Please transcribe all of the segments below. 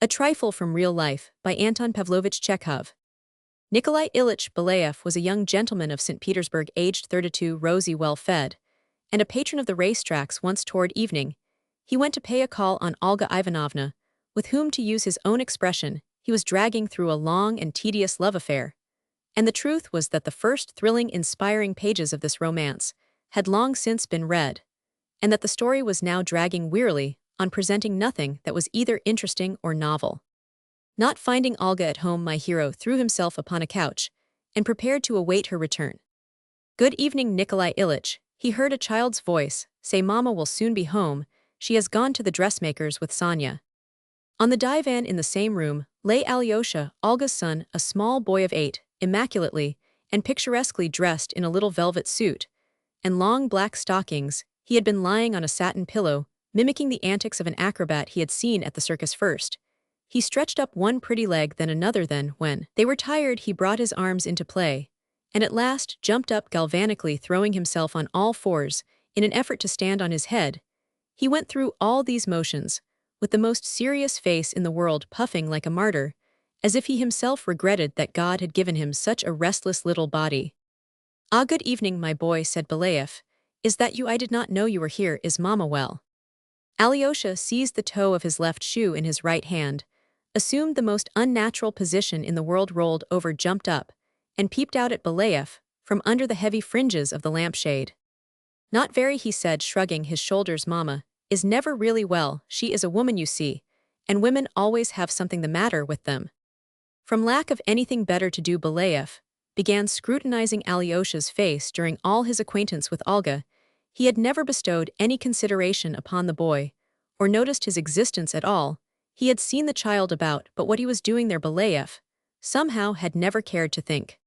A Trifle from Real Life by Anton Pavlovich Chekhov. Nikolai Ilyich Belayev was a young gentleman of St. Petersburg, aged 32, rosy, well-fed, and a patron of the racetracks. Once toward evening, he went to pay a call on Olga Ivanovna, with whom, to use his own expression, he was dragging through a long and tedious love affair. And the truth was that the first thrilling, inspiring pages of this romance had long since been read, and that the story was now dragging wearily on, presenting nothing that was either interesting or novel. Not finding Olga at home, my hero threw himself upon a couch and prepared to await her return. "Good evening, Nikolai Ilyich," he heard a child's voice say. "Mama will soon be home. She has gone to the dressmaker's with Sonya." On the divan in the same room lay Alyosha, Olga's son, a small boy of 8, immaculately and picturesquely dressed in a little velvet suit and long black stockings. He had been lying on a satin pillow, mimicking the antics of an acrobat he had seen at the circus. First, he stretched up one pretty leg, then another, then, when they were tired, he brought his arms into play, and at last jumped up galvanically, throwing himself on all fours in an effort to stand on his head. He went through all these motions with the most serious face in the world, puffing like a martyr, as if he himself regretted that God had given him such a restless little body. "Ah, good evening, my boy," said Belayev. "Is that you? I did not know you were here. Is Mama well?" Alyosha seized the toe of his left shoe in his right hand, assumed the most unnatural position in the world, rolled over, jumped up, and peeped out at Belayev from under the heavy fringes of the lampshade. "Not very," he said, shrugging his shoulders. "Mama is never really well. She is a woman, you see, and women always have something the matter with them." From lack of anything better to do, Belayev began scrutinizing Alyosha's face. During all his acquaintance with Olga, he had never bestowed any consideration upon the boy, or noticed his existence at all. He had seen the child about, but what he was doing there, Belayev somehow had never cared to think.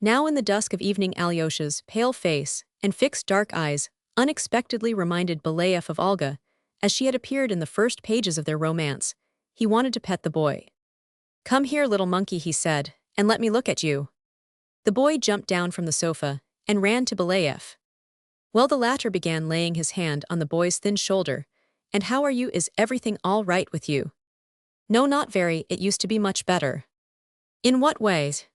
Now, in the dusk of evening, Alyosha's pale face and fixed dark eyes unexpectedly reminded Belayev of Olga, as she had appeared in the first pages of their romance. He wanted to pet the boy. "Come here, little monkey," he said, "and let me look at you." The boy jumped down from the sofa and ran to Belayev. Well, the latter began, laying his hand on the boy's thin shoulder. "And how are you? Is everything all right with you?" "No, not very. It used to be much better." "In what ways?"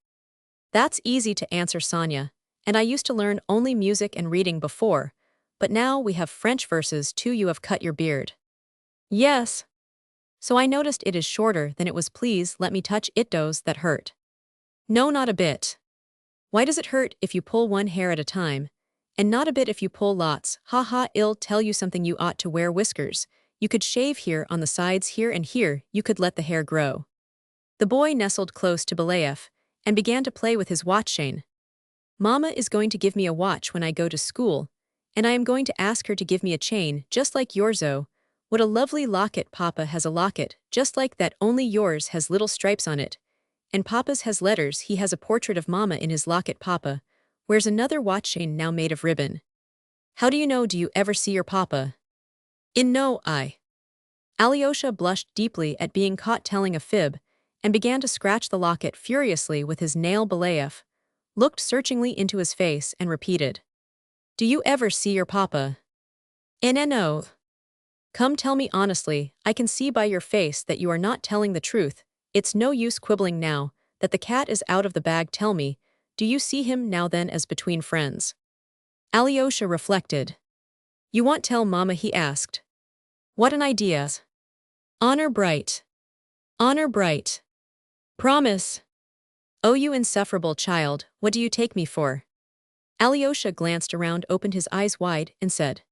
"That's easy to answer, Sonya. And I used to learn only music and reading before, but now we have French verses too. You have cut your beard." "Yes." "So I noticed it is shorter than it was. Please let me touch it. Does that hurt?" "No, not a bit." "Why does it hurt if you pull one hair at a time, and not a bit if you pull lots?" "Ha ha, I'll tell you something. You ought to wear whiskers. You could shave here on the sides, here and here. You could let the hair grow." The boy nestled close to Belayev and began to play with his watch chain. "Mama is going to give me a watch when I go to school, and I am going to ask her to give me a chain just like yours. Oh, what a lovely locket. Papa has a locket just like that, only yours has little stripes on it. And Papa's has letters. He has a portrait of Mama in his locket. Papa wears another watch chain now made of ribbon." "How do you know? Do you ever see your Papa?" No, I." Alyosha blushed deeply at being caught telling a fib and began to scratch the locket furiously with his nail. Belayev looked searchingly into his face and repeated, "Do you ever see your Papa?" No. "Come, tell me honestly. I can see by your face that you are not telling the truth. It's no use quibbling now that the cat is out of the bag. Tell me, do you see him now then, as between friends?" Alyosha reflected. "You won't tell Mama?" he asked. "What an idea. Honor bright. Honor bright. Promise." "Oh, you insufferable child, what do you take me for?" Alyosha glanced around, opened his eyes wide, and said,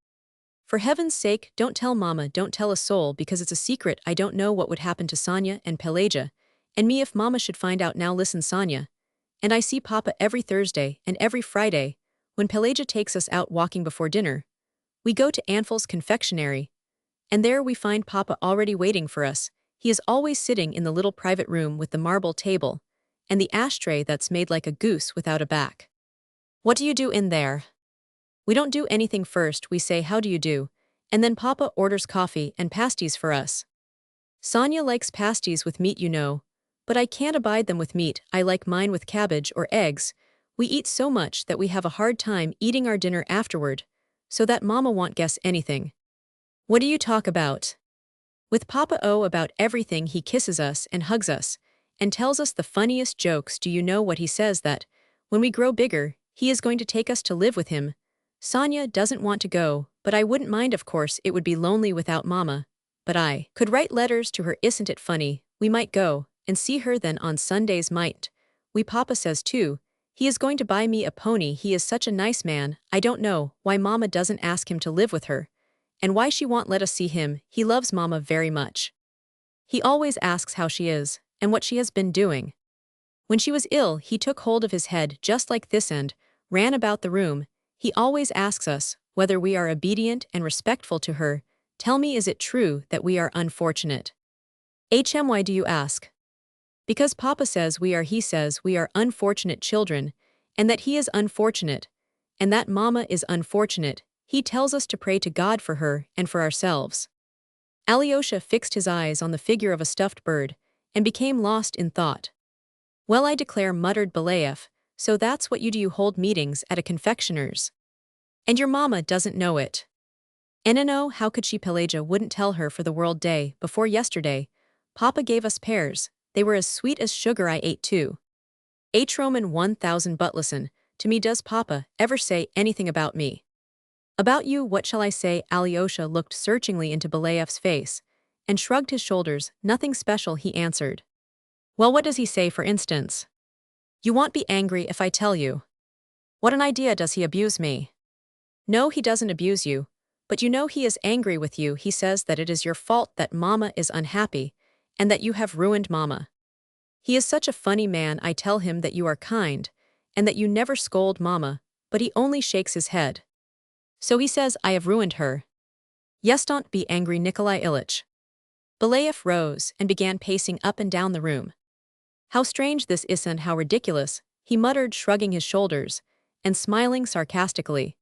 "For heaven's sake, don't tell Mama, don't tell a soul, because it's a secret. I don't know what would happen to Sonya and Pelagia and me if Mama should find out. Now listen, Sonya and I see Papa every Thursday and every Friday. When Pelagia takes us out walking before dinner, we go to Anfal's confectionery, and there we find Papa already waiting for us. He is always sitting in the little private room with the marble table and the ashtray that's made like a goose without a back." "What do you do in there?" "We don't do anything. First we say how do you do, and then Papa orders coffee and pasties for us. Sonya likes pasties with meat, you know, but I can't abide them with meat. I like mine with cabbage or eggs. We eat so much that we have a hard time eating our dinner afterward, so that Mama won't guess anything." "What do you talk about?" With Papa O about everything, he kisses us and hugs us, and tells us the funniest jokes. Do you know what he says? That, when we grow bigger, he is going to take us to live with him. Sonia doesn't want to go, but I wouldn't mind. Of course, it would be lonely without Mama. But I could write letters to her. Isn't it funny? We might go and see her then on Sundays, might we? Papa says too. He is going to buy me a pony. He is such a nice man. I don't know why Mama doesn't ask him to live with her, and why she won't let us see him. He loves Mama very much. He always asks how she is, and what she has been doing. When she was ill, he took hold of his head just like this and ran about the room. He always asks us whether we are obedient and respectful to her. Tell me, is it true that we are unfortunate? Why do you ask? Because Papa says we are. He says we are unfortunate children, and that he is unfortunate, and that Mama is unfortunate. He tells us to pray to God for her and for ourselves. Alyosha fixed his eyes on the figure of a stuffed bird and became lost in thought. Well, I declare, muttered Belayev, so that's what you do. You hold meetings at a confectioner's. And your Mama doesn't know it. No, how could she? Pelagia wouldn't tell her for the world. Day before yesterday, Papa gave us pears. They were as sweet as sugar. I ate two. Roman 1000. But listen to me, does Papa ever say anything about me? About you? What shall I say? Alyosha looked searchingly into Belayev's face and shrugged his shoulders. Nothing special, he answered. Well, what does he say, for instance? You won't be angry if I tell you. What an idea. Does he abuse me? No, he doesn't abuse you, but you know he is angry with you. He says that it is your fault that Mama is unhappy, and that you have ruined Mama. He is such a funny man. I tell him that you are kind, and that you never scold Mama, but he only shakes his head. So he says I have ruined her. Yes, don't be angry, Nikolai Ilyich. Belayev rose and began pacing up and down the room. How strange this is and how ridiculous, he muttered, shrugging his shoulders and smiling sarcastically.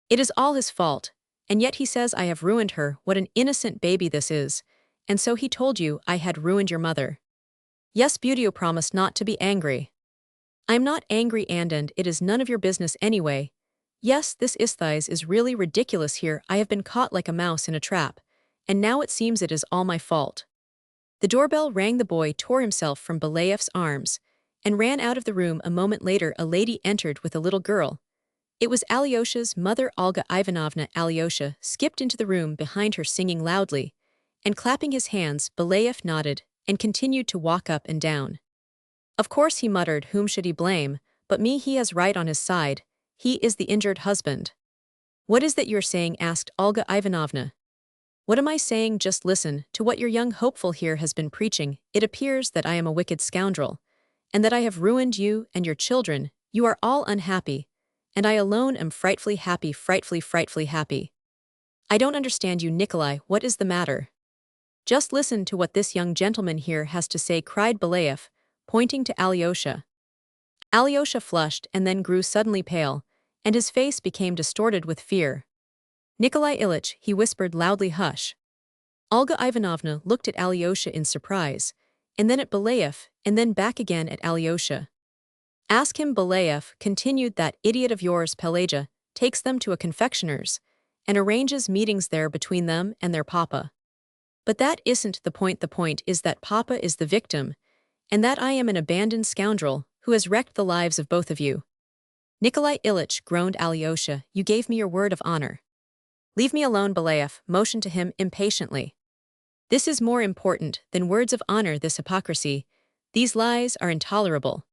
It is all his fault, and yet he says I have ruined her. What an innocent baby this is. And so he told you I had ruined your mother. Yes, Budio promised not to be angry. I am not angry, and it is none of your business anyway. Yes, this Isthys is really ridiculous here. I have been caught like a mouse in a trap, and now it seems it is all my fault. The doorbell rang. The boy tore himself from Belayev's arms and ran out of the room. A moment later, a lady entered with a little girl. It was Alyosha's mother, Olga Ivanovna. Alyosha skipped into the room behind her, singing loudly and clapping his hands. Belayev nodded and continued to walk up and down. Of course, he muttered, whom should he blame but me? He has right on his side. He is the injured husband. What is that you're saying? Asked Olga Ivanovna. What am I saying? Just listen to what your young hopeful here has been preaching. It appears that I am a wicked scoundrel, and that I have ruined you and your children. You are all unhappy, and I alone am frightfully happy, frightfully happy. I don't understand you, Nikolai. What is the matter? Just listen to what this young gentleman here has to say, cried Belayev, pointing to Alyosha. Alyosha flushed and then grew suddenly pale, and his face became distorted with fear. Nikolai Ilyich, he whispered loudly. Hush. Olga Ivanovna looked at Alyosha in surprise, and then at Belayev, and then back again at Alyosha. Ask him. Belayev continued. That idiot of yours, Pelagia, takes them to a confectioner's and arranges meetings there between them and their Papa. But that isn't the point. The point is that Papa is the victim, and that I am an abandoned scoundrel who has wrecked the lives of both of you. Nikolai Ilyich, groaned Alyosha, you gave me your word of honor. Leave me alone. Belayev motioned to him impatiently. This is more important than words of honor, this hypocrisy. These lies are intolerable.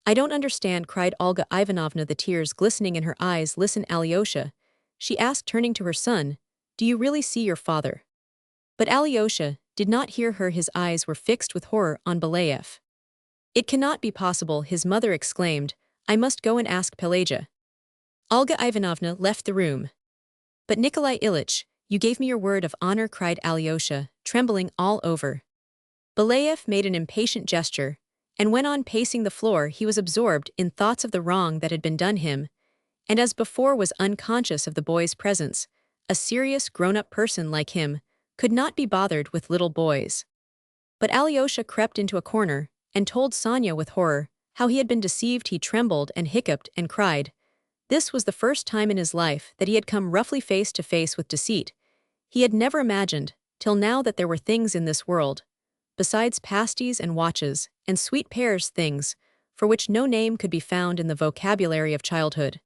I don't understand, cried Olga Ivanovna, the tears glistening in her eyes. Listen, Alyosha, she asked, turning to her son, do you really see your father? But Alyosha did not hear her. His eyes were fixed with horror on Belayev. It cannot be possible, his mother exclaimed. I must go and ask Pelagia. Olga Ivanovna left the room. But Nikolai Ilyich, you gave me your word of honor, cried Alyosha, trembling all over. Belayev made an impatient gesture and went on pacing the floor. He was absorbed in thoughts of the wrong that had been done him, and as before was unconscious of the boy's presence. A serious grown-up person like him could not be bothered with little boys. But Alyosha crept into a corner and told Sonia with horror how he had been deceived. He trembled and hiccuped and cried. This was the first time in his life that he had come roughly face to face with deceit. He had never imagined till now that there were things in this world, besides pasties and watches, and sweet pears things, for which no name could be found in the vocabulary of childhood.